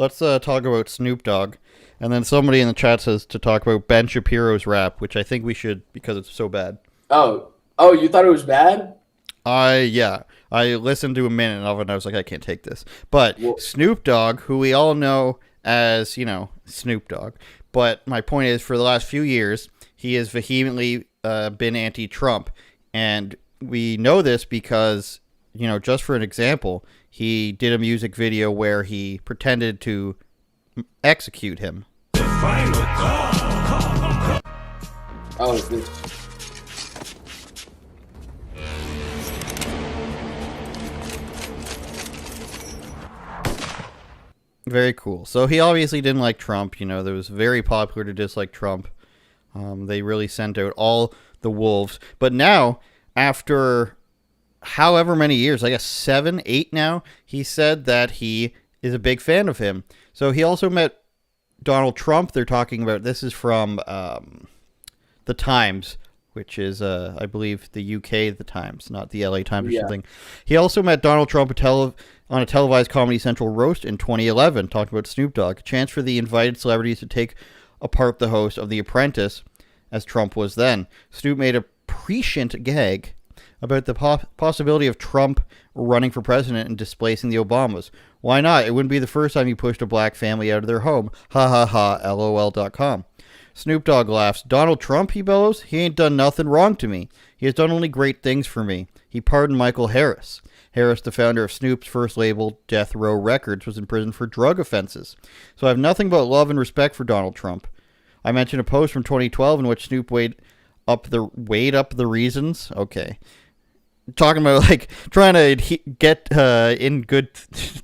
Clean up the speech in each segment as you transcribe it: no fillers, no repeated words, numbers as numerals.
let's talk about Snoop Dogg. And then somebody in the chat says to talk about Ben Shapiro's rap, which I think we should because it's so bad. Oh, you thought it was bad? Yeah, I listened to a minute of it and I was like, I can't take this. But Well, Snoop Dogg, who we all know as, Snoop Dogg. But my point is, for the last few years, he has vehemently been anti Trump. And we know this because, just for an example, he did a music video where he pretended to execute him. oh, this, Very cool. So he obviously didn't like Trump. There was very popular to dislike Trump. They really sent out all the wolves. But now, after however many years, I guess 7, 8 now, he said that he is a big fan of him. So he also met Donald Trump. They're talking about, this is from the Times, which is, I believe, the UK The Times, not the LA Times or yeah. something. He also met Donald Trump on a televised Comedy Central roast in 2011, talking about Snoop Dogg, a chance for the invited celebrities to take apart the host of The Apprentice, as Trump was then. Snoop made a prescient gag about the possibility of Trump running for president and displacing the Obamas. Why not? It wouldn't be the first time he pushed a black family out of their home. Ha ha ha, lol.com. Snoop Dogg laughs. Donald Trump, he bellows, he ain't done nothing wrong to me. He has done only great things for me. He pardoned Michael Harris. Harris, the founder of Snoop's first label, Death Row Records, was in prison for drug offenses. So I have nothing but love and respect for Donald Trump. I mentioned a post from 2012 in which Snoop weighed up the reasons. Okay, talking about like trying to get in good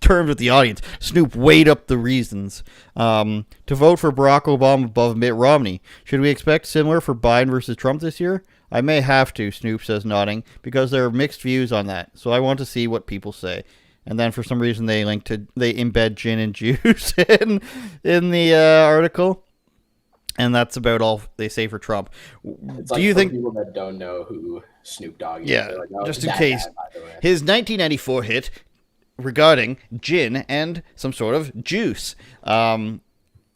terms with the audience. Snoop weighed up the reasons to vote for Barack Obama above Mitt Romney. Should we expect similar for Biden versus Trump this year? I may have to, Snoop says, nodding, because there are mixed views on that. So I want to see what people say. And then for some reason they embed gin and juice in the article. And that's about all they say for Trump. It's Do like you for think? people that don't know who Snoop Dogg is, Yeah, they're like, oh, just it's in that case. guy, by the way. His 1994 hit regarding gin and some sort of juice.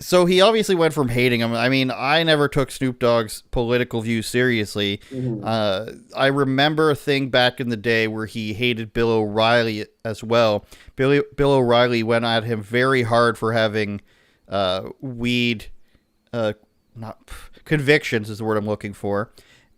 So he obviously went from hating him. I mean, I never took Snoop Dogg's political views seriously. Mhm. I remember a thing back in the day where he hated Bill O'Reilly as well. Bill O'Reilly went at him very hard for having weed, not convictions is the word I'm looking for.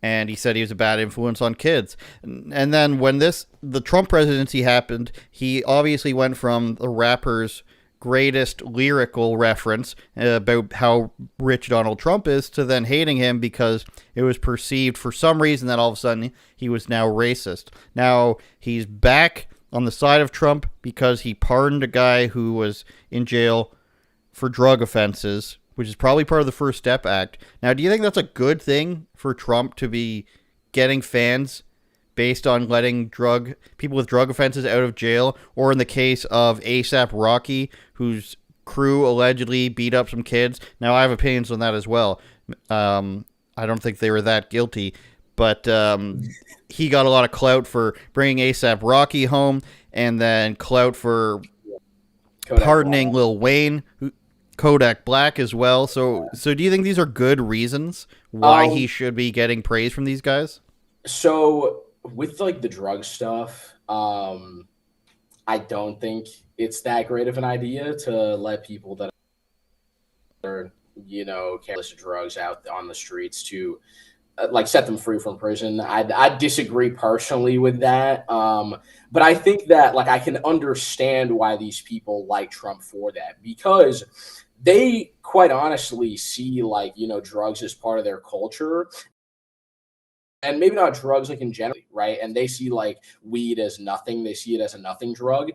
And he said he was a bad influence on kids. And then when the Trump presidency happened, he obviously went from the rapper's greatest lyrical reference about how rich Donald Trump is to then hating him because it was perceived for some reason that all of a sudden he was now racist. Now he's back on the side of Trump because he pardoned a guy who was in jail for drug offenses, which is probably part of the First Step Act. Now, do you think that's a good thing for Trump to be getting fans based on letting people with drug offenses out of jail, or in the case of ASAP Rocky, whose crew allegedly beat up some kids? Now, I have opinions on that as well. I don't think they were that guilty, but he got a lot of clout for bringing ASAP Rocky home, and then clout for Kodak pardoning Black. Lil Wayne, Kodak Black as well. So do you think these are good reasons why he Um, should be getting praise from these guys? so with like the drug stuff, I don't think it's that great of an idea to let people that are, careless drugs out on the streets to like set them free from prison. I disagree personally with that. But I think that like I can understand why these people like Trump for that because they quite honestly see like drugs as part of their culture and maybe not drugs like in general, right? And they see like weed as nothing. They see it as a nothing drug,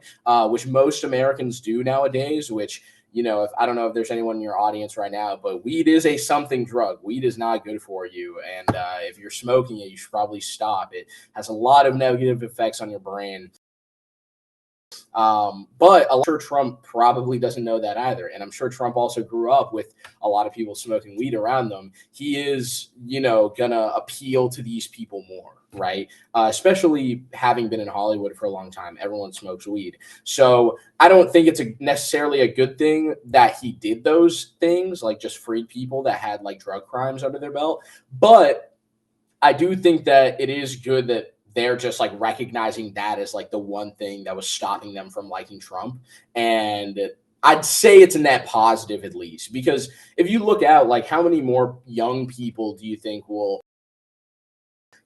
which most Americans do nowadays. Which if I don't know if there's anyone in your audience right now, but weed is a something drug. Weed is not good for you, and if you're smoking it, you should probably stop. It has a lot of negative effects on your brain. But I'm sure Trump probably doesn't know that either. And I'm sure Trump also grew up with a lot of people smoking weed around them. He is, going to appeal to these people more, right? Especially having been in Hollywood for a long time. Everyone smokes weed. So I don't think it's necessarily a good thing that he did those things, like just freed people that had like drug crimes under their belt. But I do think that it is good that they're just like recognizing that as like the one thing that was stopping them from liking Trump. And I'd say it's a net positive at least, because if you look out, like how many more young people do you think will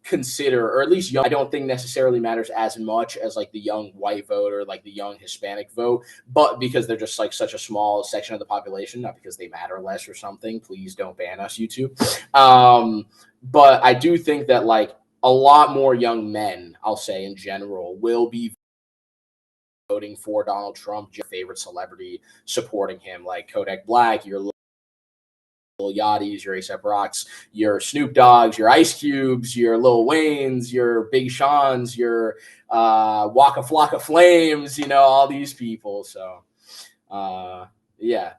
consider, or at least young, I don't think necessarily matters as much as like the young white vote or like the young Hispanic vote, but because they're just like such a small section of the population, not because they matter less or something. Please don't ban us, YouTube. But I do think that like a lot more young men, I'll say in general, will be voting for Donald Trump, your favorite celebrity, supporting him, like Kodak Black, your Lil Yachty's, your A$AP Rocks, your Snoop Dogg's, your Ice Cube's, your Lil Wayne's, your Big Sean's, your Waka Flocka Flames, all these people. So, yeah,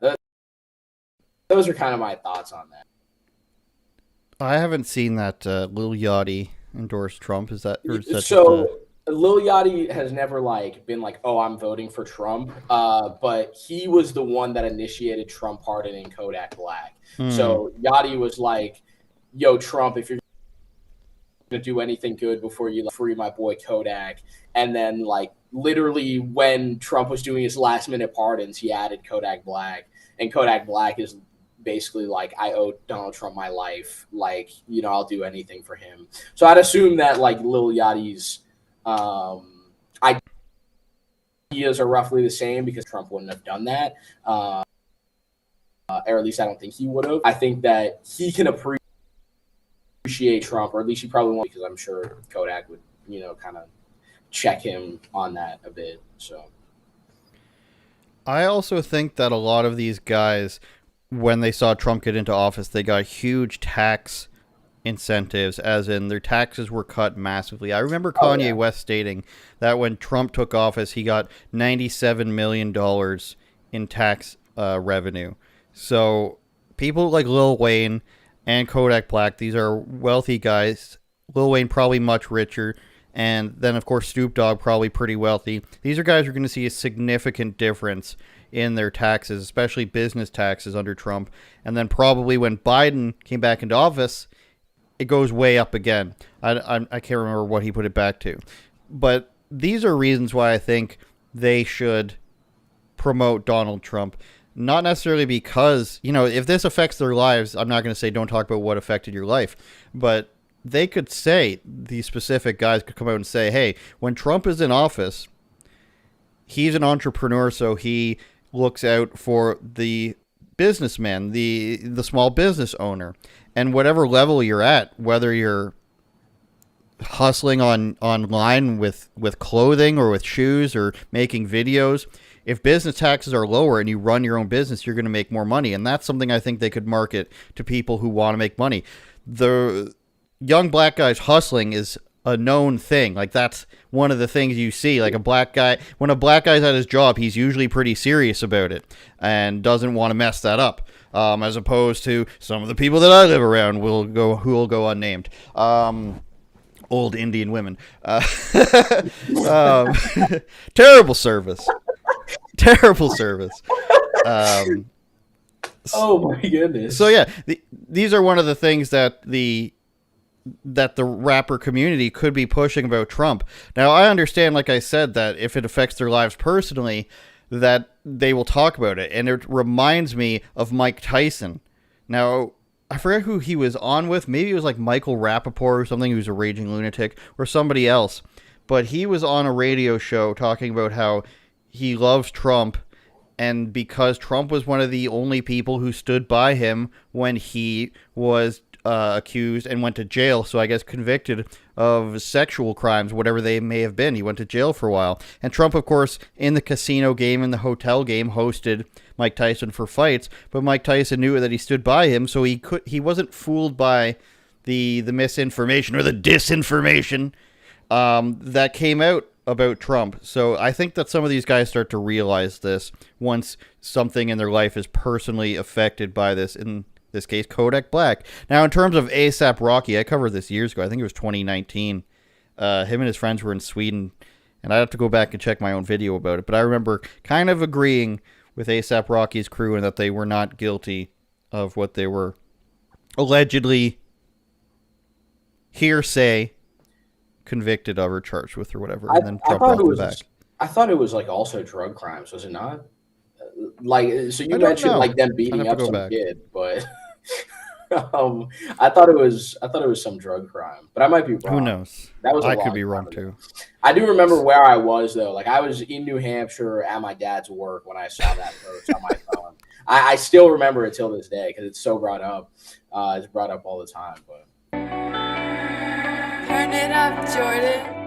those are kind of my thoughts on that. I haven't seen that Lil Yachty endorse Trump. Is that so? Lil Yachty has never like been like, oh, I'm voting for Trump. But he was the one that initiated Trump pardoning Kodak Black. So Yachty was like, yo, Trump, if you're going to do anything good before you free my boy Kodak. And then like literally when Trump was doing his last minute pardons, he added Kodak Black. And Kodak Black is basically like, I owe Donald Trump my life. Like, I'll do anything for him. So I'd assume that like Lil Yachty's ideas are roughly the same, because Trump wouldn't have done that. Or at least I don't think he would have. I think that he can appreciate Trump, or at least he probably won't, because I'm sure Kodak would, kind of check him on that a bit. So I also think that a lot of these guys, when they saw Trump get into office, they got huge tax incentives, as in their taxes were cut massively. I remember Kanye West stating that when Trump took office, he got $97 million in tax revenue. So people like Lil Wayne and Kodak Black, these are wealthy guys. Lil Wayne probably much richer, and then of course Snoop Dogg probably pretty wealthy. These are guys who are going to see a significant difference in their taxes, especially business taxes under Trump. And then probably when Biden came back into office, it goes way up again. I can't remember what he put it back to. But these are reasons why I think they should promote Donald Trump. Not necessarily because, if this affects their lives, I'm not going to say don't talk about what affected your life. But they could say, these specific guys could come out and say, hey, when Trump is in office, he's an entrepreneur, so he looks out for the businessman, the small business owner. And whatever level you're at, whether you're hustling online with clothing or with shoes or making videos, if business taxes are lower and you run your own business, you're going to make more money. And that's something I think they could market to people who want to make money. The young black guys hustling is a known thing. Like, that's one of the things you see. Like, when a black guy's at his job, he's usually pretty serious about it and doesn't want to mess that up. As opposed to some of the people that I live around who will go unnamed. Old Indian women. Terrible service. Terrible service. Oh my goodness. So yeah, these are one of the things that the rapper community could be pushing about Trump. Now, I understand, like I said, that if it affects their lives personally, that they will talk about it. And it reminds me of Mike Tyson. Now, I forget who he was on with. Maybe it was like Michael Rappaport or something, who's a raging lunatic, or somebody else. But he was on a radio show talking about how he loves Trump, and because Trump was one of the only people who stood by him when he was accused and went to jail, so I guess convicted of sexual crimes, whatever they may have been. He went to jail for a while. And Trump, of course, in the casino game and the hotel game, hosted Mike Tyson for fights, but Mike Tyson knew that he stood by him, so he wasn't fooled by the misinformation or the disinformation that came out about Trump. So I think that some of these guys start to realize this once something in their life is personally affected by this. In this case, Kodak Black. Now, in terms of A$AP Rocky, I covered this years ago. I think it was 2019. Him and his friends were in Sweden, and I'd have to go back and check my own video about it. But I remember kind of agreeing with A$AP Rocky's crew and that they were not guilty of what they were allegedly hearsay convicted of or charged with or whatever, and then Trump off the back. I thought it was like also drug crimes, was it not? Like, so you I don't mentioned know. like them I'd beating have to up go some back. kid, but I thought it was some drug crime, but I might be wrong. Who knows? That was I long could be time wrong ago. too. I do remember where I was though. Like I was in New Hampshire at my dad's work when I saw that post on my phone. I still remember it till this day because it's so brought up. It's brought up all the time. But turn it up, Jordan.